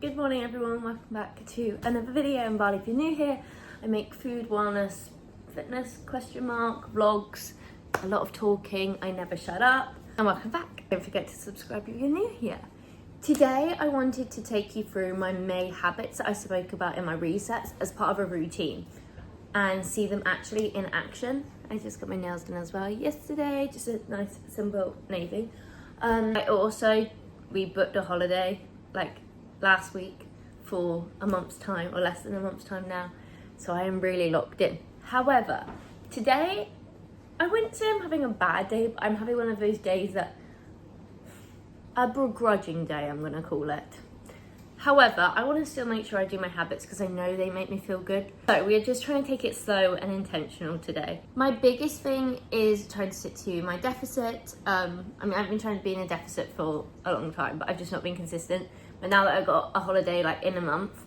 Good morning everyone, welcome back to another video in Bali. If you're new here, I make food, wellness, fitness, vlogs, a lot of talking, I never shut up. And welcome back. Don't forget to subscribe if you're new here. Today I wanted to take you through my May habits that I spoke about in my resets as part of a routine and see them actually in action. I just got my nails done as well yesterday, just a nice simple navy. We booked a holiday like last week for a month's time, or less than a month's time now, so I am really locked in. However, today I wouldn't say I'm having a bad day, but I'm having one of those days that a begrudging day, I'm gonna call it. However, I want to still make sure I do my habits because I know they make me feel good. So we are just trying to take it slow and intentional today. My biggest thing is trying to stick to my deficit. I've been trying to be in a deficit for a long time, but I've just not been consistent. But now that I've got a holiday like in a month,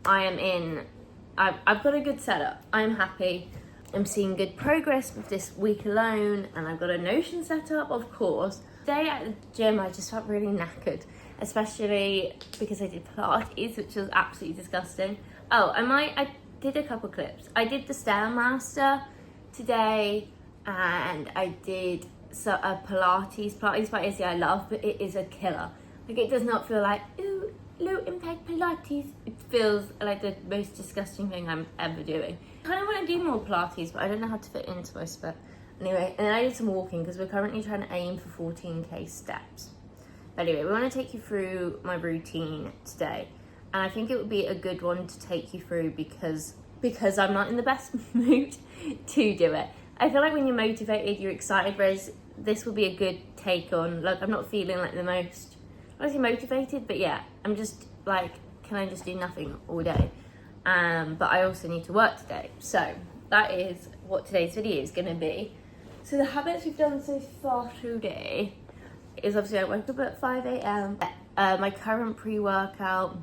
I've got a good setup. I'm happy. I'm seeing good progress with this week alone, and I've got a Notion set up, of course. Today at the gym, I just felt really knackered, especially because I did Pilates, which was absolutely disgusting. Oh, I did a couple clips. I did the Stairmaster today, and I did a Pilates. Pilates, I love, but it is a killer. Like, it does not feel like, ooh, low impact Pilates. It feels like the most disgusting thing I'm ever doing. I kind of want to do more Pilates, but I don't know how to fit into my spare. Anyway, and then I did some walking because we're currently trying to aim for 14k steps. Anyway, we want to take you through my routine today, and I think it would be a good one to take you through because I'm not in the best mood to do it. I feel like when you're motivated, you're excited, whereas this will be a good take on, like, I'm not feeling like the most, honestly, motivated, but yeah, I'm just like, can I just do nothing all day? But I also need to work today, so that is what today's video is going to be. So the habits we've done so far today is obviously I woke up at 5 a.m. My current pre-workout,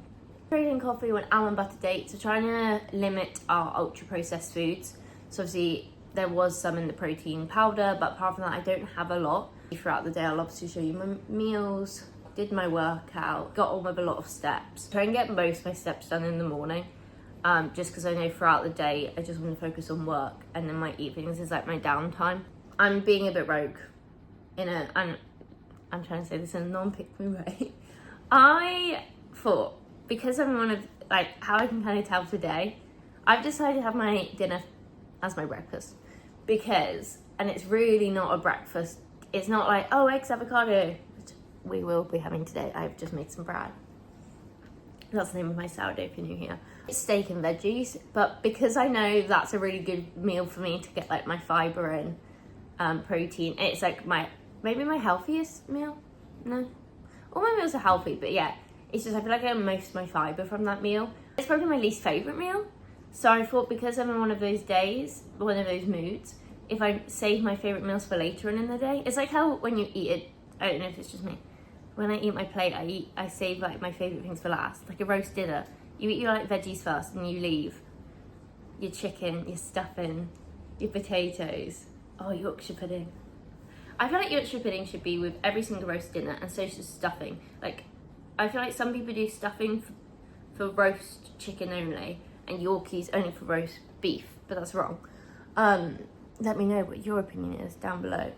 creating coffee, with almond butter dates. So trying to limit our ultra processed foods. So obviously there was some in the protein powder, but apart from that I don't have a lot. Throughout the day I'll obviously show you my meals, did my workout, got on with a lot of steps. Try and get most of my steps done in the morning. Just because I know throughout the day I just want to focus on work, and then my evenings is like my downtime. I'm being a bit rogue I'm trying to say this in a non-pick-me way. I thought, because I'm one of, like, how I can kind of tell today, I've decided to have my dinner as my breakfast. Because, and it's really not a breakfast, it's not like, oh, eggs, avocado, which we will be having today. I've just made some bread. That's the name of my sourdough if you're new here. It's steak and veggies, but because I know that's a really good meal for me to get like my fiber and protein, it's like maybe my healthiest meal. No, all my meals are healthy, but yeah, it's just I feel like I get most of my fiber from that meal. It's probably my least favorite meal, so I thought because I'm in one of those days, one of those moods, if I save my favorite meals for later on in the day, it's like how when you eat it, I don't know if it's just me, when I eat my plate, I save like my favorite things for last. Like a roast dinner, you eat your like veggies first, and you leave your chicken, your stuffing, your potatoes. Oh, Yorkshire pudding. I feel like Yorkshire pudding should be with every single roast dinner, and so should stuffing. Like, I feel like some people do stuffing for roast chicken only, and Yorkies only for roast beef, but that's wrong. Let me know what your opinion is down below.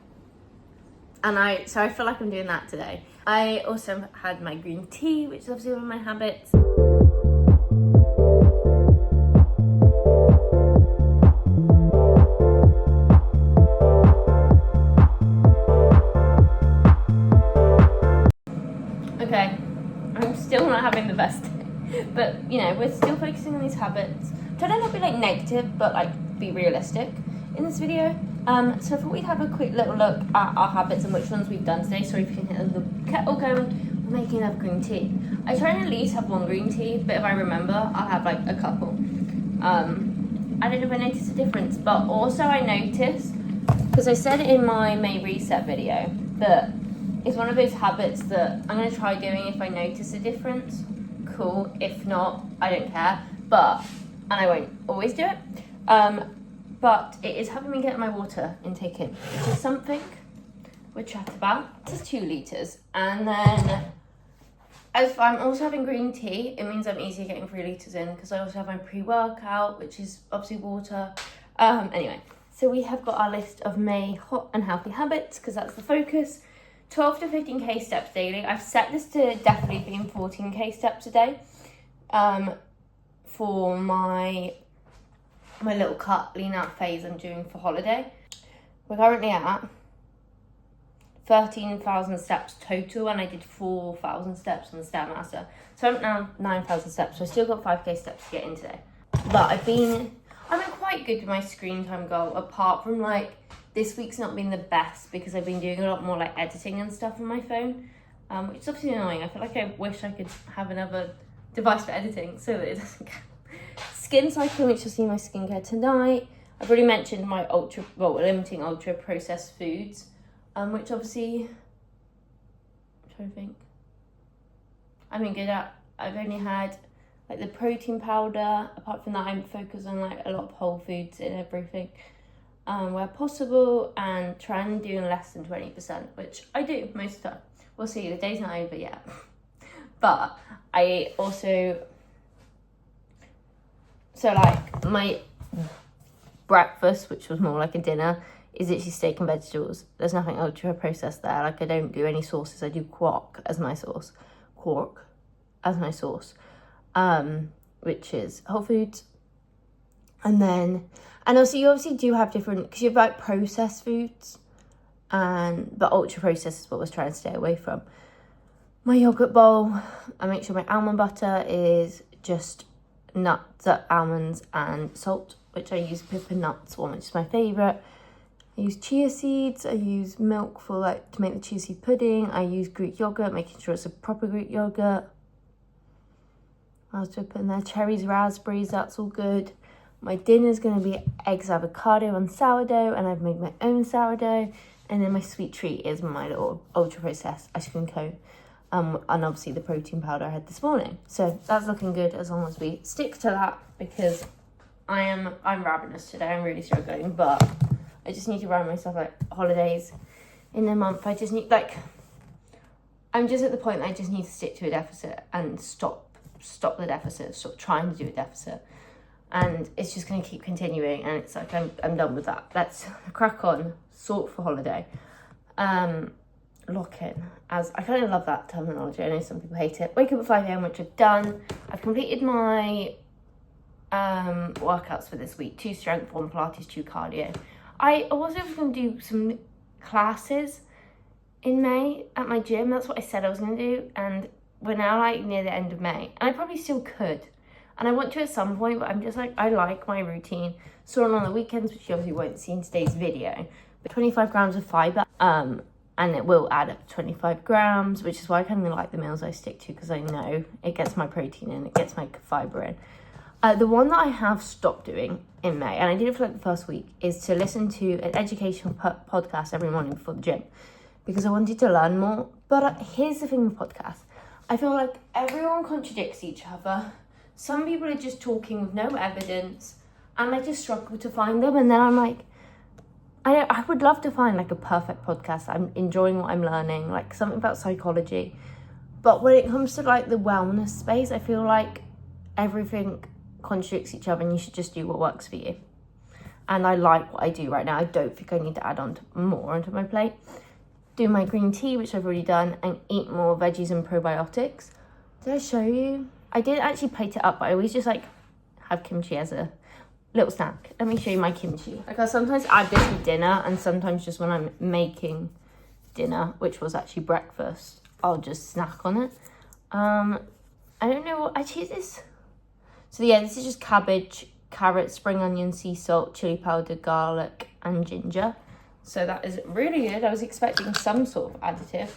And so I feel like I'm doing that today. I also had my green tea, which is obviously one of my habits. Okay, I'm still not having the best day, but you know, we're still focusing on these habits. Try to not be like negative, but like be realistic in this video. So I thought we'd have a quick little look at our habits and which ones we've done today. Sorry if you can hear the kettle going. We're making another green tea. I try and at least have one green tea, but if I remember, I'll have like a couple. I don't know if I noticed a difference, but also I noticed, because I said in my May reset video, that it's one of those habits that I'm going to try doing if I notice a difference. Cool. If not, I don't care. And I won't always do it. But it is helping me get my water intake in, which is something we'll chat about. This is 2 litres. And then I'm also having green tea. It means I'm easier getting 3 litres in because I also have my pre-workout, which is obviously water. Anyway, so we have got our list of May hot and healthy habits because that's the focus. 12 to 15k steps daily. I've set this to definitely being 14k steps a day for my little cut lean out phase I'm doing for holiday. We're currently at 13,000 steps total, and I did 4,000 steps on the Stairmaster. So I'm now 9,000 steps, so I still got 5k steps to get in today. But I've been quite good with my screen time goal, apart from like this week's not been the best because I've been doing a lot more like editing and stuff on my phone, which is obviously annoying. I feel like I wish I could have another device for editing so that it doesn't count. Skin cycling, which you'll see my skincare tonight. I've already mentioned my limiting ultra processed foods, which obviously, I'm trying to think, I've been good at. I've only had like the protein powder. Apart from that, I'm focused on like a lot of whole foods in everything where possible, and trying doing less than 20%, which I do most of the time. We'll see, the day's not over yet. But I also, so like my breakfast, which was more like a dinner, is literally steak and vegetables. There's nothing ultra processed there. Like I don't do any sauces. I do quark as my sauce, which is Whole Foods. And also you obviously do have different, because you have like processed foods, but ultra processed is what I was trying to stay away from. My yogurt bowl, I make sure my almond butter is just nuts, almonds and salt, which I use pepper nuts one, which is my favourite. I use chia seeds. I use milk for like to make the chia seed pudding. I use Greek yogurt, making sure it's a proper Greek yogurt. What else do I put in there? Cherries, raspberries, that's all good. My dinner's going to be eggs, avocado and sourdough, and I've made my own sourdough. And then my sweet treat is my little ultra processed ice cream cone. And obviously the protein powder I had this morning. So that's looking good as long as we stick to that, because I'm ravenous today. I'm really struggling, but I just need to remind myself like holidays in a month. I just need I'm just at the point that I just need to stick to a deficit and stop the deficit, stop trying to do a deficit. And it's just going to keep continuing, and it's like I'm done with that. Let's crack on, sort for holiday. Lock in, as I kind of love that terminology. I know some people hate it. Wake up at 5 a.m, which I've done. I've completed my workouts for this week: 2 strength, 1 Pilates, 2 cardio. I also was going to do some classes in May at my gym. That's what I said I was going to do, and we're now like near the end of May, and I probably still could, and I want to at some point, but I'm just like, I like my routine. So on the weekends, which you obviously won't see in today's video, but 25 grams of fibre, and it will add up to 25 grams, which is why I kind of like the meals I stick to, because I know it gets my protein in, it gets my fibre in. The one that I have stopped doing in May, and I did it for like the first week, is to listen to an educational podcast every morning before the gym, because I wanted to learn more. But here's the thing with podcasts. I feel like everyone contradicts each other. Some people are just talking with no evidence, and I just struggle to find them. And then I'm like, I would love to find like a perfect podcast. I'm enjoying what I'm learning, like something about psychology. But when it comes to like the wellness space, I feel like everything contradicts each other, and you should just do what works for you. And I like what I do right now. I don't think I need to add on more onto my plate. Do my green tea, which I've already done, and eat more veggies and probiotics. Did I show you? I did actually plate it up, but I always just like have kimchi as a little snack. Let me show you my kimchi. Like I sometimes add this with dinner, and sometimes just when I'm making dinner, which was actually breakfast, I'll just snack on it. I don't know what I choose this. So yeah, this is just cabbage, carrot, spring onion, sea salt, chili powder, garlic and ginger. So that is really good. I was expecting some sort of additive,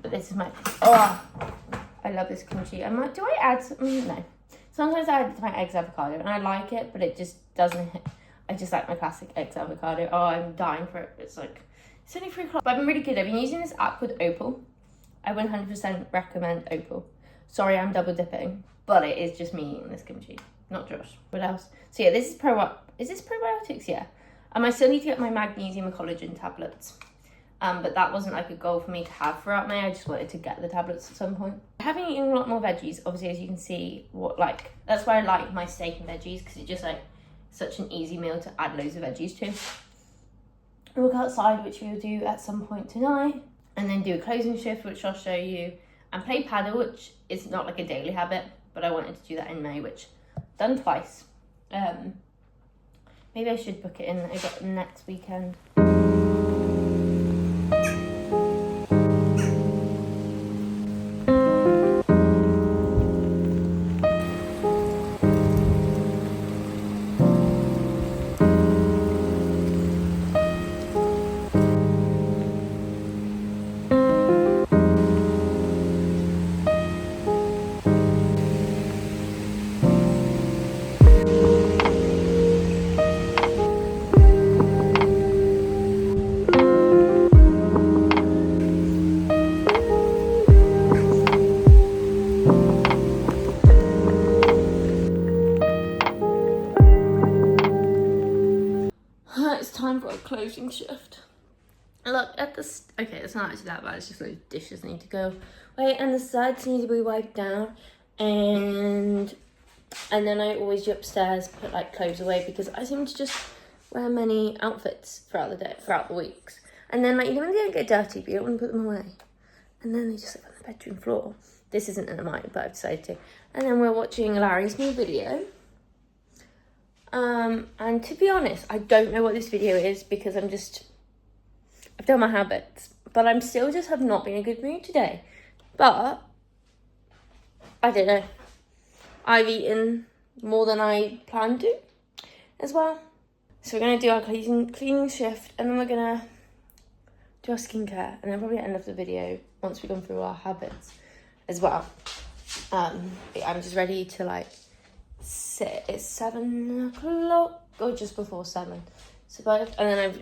but this is my, I love this kimchi. Do I add some? No. Sometimes I add my eggs avocado, and I like it, but it just doesn't hit. I just like my classic eggs avocado. Oh, I'm dying for it. It's only 3 o'clock, but I've been really good. I've been using this app called Opal. I 100% recommend Opal. Sorry, I'm double dipping, but it is just me eating this kimchi, not Josh. What else? So yeah, this is this probiotics? Yeah. I still need to get my magnesium and collagen tablets. But that wasn't like a goal for me to have throughout May. I just wanted to get the tablets at some point. Having eaten a lot more veggies, obviously, as you can see, that's why I like my steak and veggies, because it's just like such an easy meal to add loads of veggies to. Walk outside, which we'll do at some point tonight, and then do a closing shift, which I'll show you, and play paddle, which is not like a daily habit, but I wanted to do that in May, which I've done twice. Maybe I should book it in next weekend. It's time for a closing shift. Look at this. Okay, it's not actually that bad. It's just those dishes need to go away, and the sides need to be wiped down, and then I always go upstairs, put like clothes away, because I seem to just wear many outfits throughout the weeks, and then like, you know, when they don't get dirty, but you don't want to put them away, and then they just live on the bedroom floor. This isn't in the mind, but I've decided to. And then we're watching Larry's new video. And to be honest, I don't know what this video is, because I've done my habits, but I'm still just have not been in a good mood today. But I don't know. I've eaten more than I planned to as well. So we're going to do our cleaning shift, and then we're going to do our skincare, and then probably end of the video once we've gone through our habits as well. I'm just ready to like sit. It's 7 o'clock or just before 7. So and then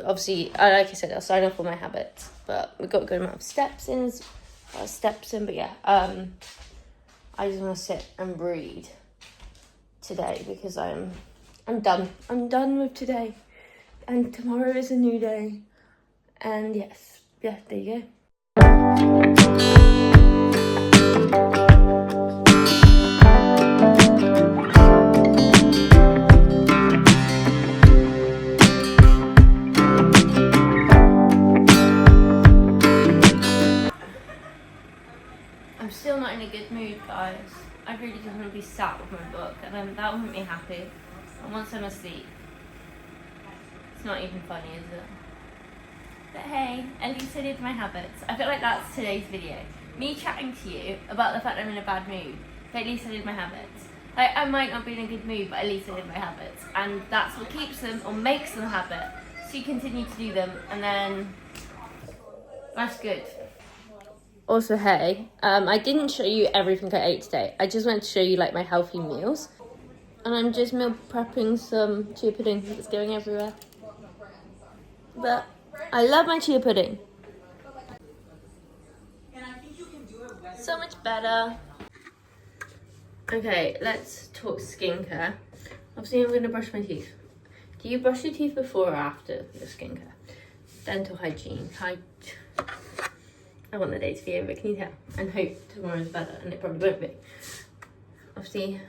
obviously, like I said, I'll sign off on my habits, but we've got a good amount of steps in. But yeah, I just want to sit and breathe today, because I'm done. I'm done with today, and tomorrow is a new day. And yes, yeah, there you go. I'm still not in a good mood, guys. I really just want to be sat with my book, and that would make me happy. And once I'm asleep, it's not even funny, is it? But hey, at least I did my habits. I feel like that's today's video. Me chatting to you about the fact I'm in a bad mood, but at least I did my habits. Like, I might not be in a good mood, but at least I did my habits. And that's what keeps them, or makes them a habit. So you continue to do them, and then that's good. Also, hey, I didn't show you everything I ate today. I just wanted to show you like my healthy meals. And I'm just meal prepping some chia pudding that's going everywhere. But I love my chia pudding. So much better. Okay, let's talk skincare. Obviously, I'm going to brush my teeth. Do you brush your teeth before or after your skincare? Dental hygiene. I want the day to be over, can you tell? And hope tomorrow's better, and it probably won't be. Obviously,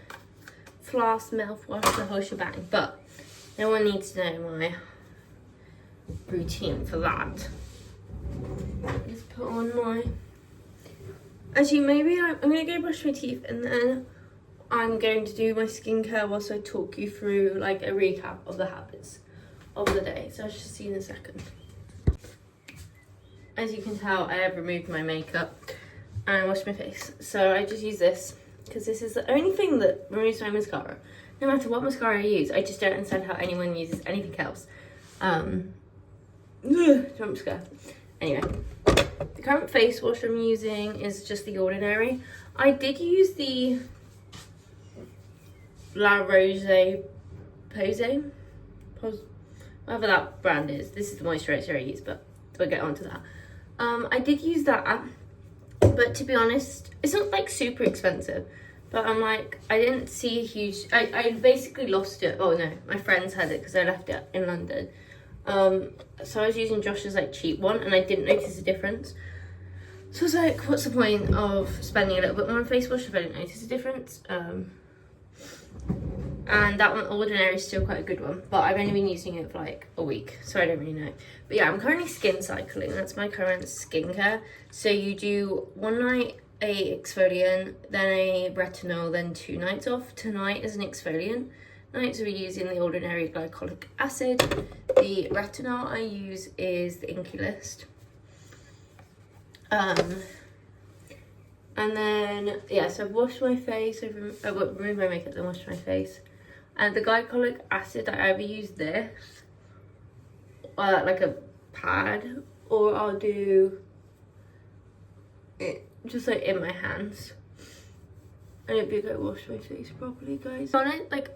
floss, mouthwash, the whole shebang, but no one needs to know my routine for that. Just put on my... Actually, maybe I'm going to go brush my teeth, and then I'm going to do my skincare whilst I talk you through like a recap of the habits of the day. So I shall see you in a second. As you can tell, I have removed my makeup and I washed my face. So I just use this, because this is the only thing that removes my mascara. No matter what mascara I use, I just don't understand how anyone uses anything else. Jump scare. Anyway, the current face wash I'm using is just The Ordinary. I did use the La Roche Posay, whatever that brand is. This is the moisturizer I use, but we'll get onto that. I did use that, but to be honest, it's not like super expensive, but I'm like, I didn't see a huge, I basically lost it. Oh no, my friends had it because I left it in London. So I was using Josh's like cheap one and I didn't notice a difference. So I was like, what's the point of spending a little bit more on face wash if I didn't notice a difference? And that one, Ordinary, is still quite a good one, but I've only been using it for like a week, so I don't really know. But yeah, I'm currently skin cycling. That's my current skincare. So you do one night a exfoliant, then a retinol, then 2 nights off. Tonight is an exfoliant night, so we're using the Ordinary glycolic acid. The retinol I use is the Inkey List. And then, yeah, so I've washed my face, I've removed my makeup, then washed my face. And the glycolic acid, I either use this, like a pad, or I'll do it just like in my hands. I don't think I washed my face properly, guys. On it, like,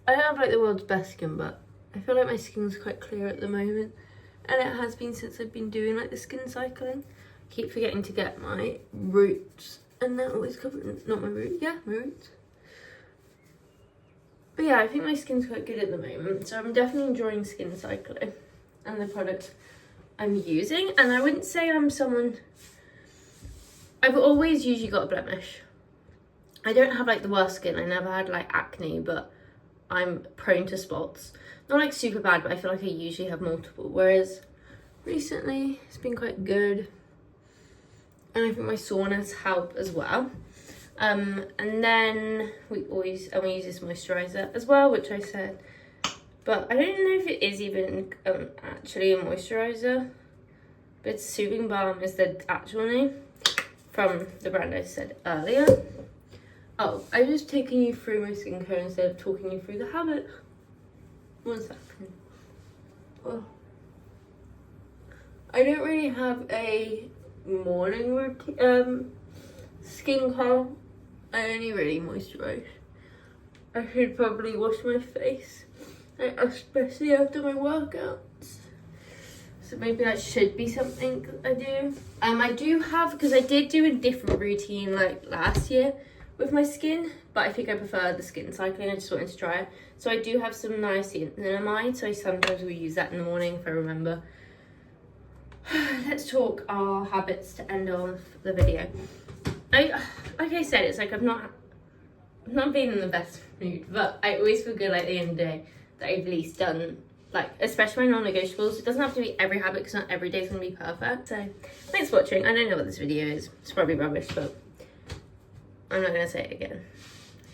I don't have like the world's best skin, but I feel like my skin's quite clear at the moment. And it has been since I've been doing like the skin cycling. I keep forgetting to get my roots. And they're always covered, not my roots, yeah, my roots. But yeah, I think my skin's quite good at the moment. So I'm definitely enjoying skin cycling and the products I'm using. And I wouldn't say I'm someone, I've always usually got a blemish. I don't have like the worst skin. I never had like acne, but I'm prone to spots. Not like super bad, but I feel like I usually have multiple. Whereas recently it's been quite good. And I think my soreness help as well. And then we use this moisturizer as well, which I said, but I don't know if it is even actually a moisturizer, but it's Soothing Balm is the actual name from the brand I said earlier. Oh, I'm just taking you through my skincare instead of talking you through the habit. 1 second. Oh. I don't really have a morning routine, skincare. I only really moisturize. I should probably wash my face, especially after my workouts. So maybe that should be something I do. I do have, because I did do a different routine like last year with my skin, but I think I prefer the skin cycling. I just wanted to try it. So I do have some niacinamide, so I sometimes will use that in the morning if I remember. Let's talk our habits to end off the video. Like I said, it's like I'm not being in the best mood, but I always feel good like at the end of the day that I've at least done, like, especially my non-negotiables. It doesn't have to be every habit because not every day is going to be perfect. So thanks for watching. I don't know what this video is. It's probably rubbish, but I'm not going to say it again.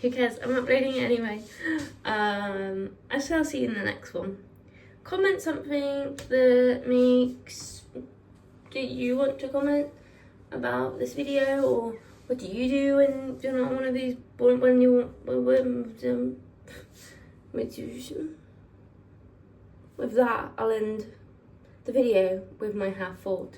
Who cares? I'm uploading it anyway. I shall see you in the next one. Comment something that makes... Do you want to comment about this video, or what do you do when you're not one of these, when you with that, I'll end the video with my half thought.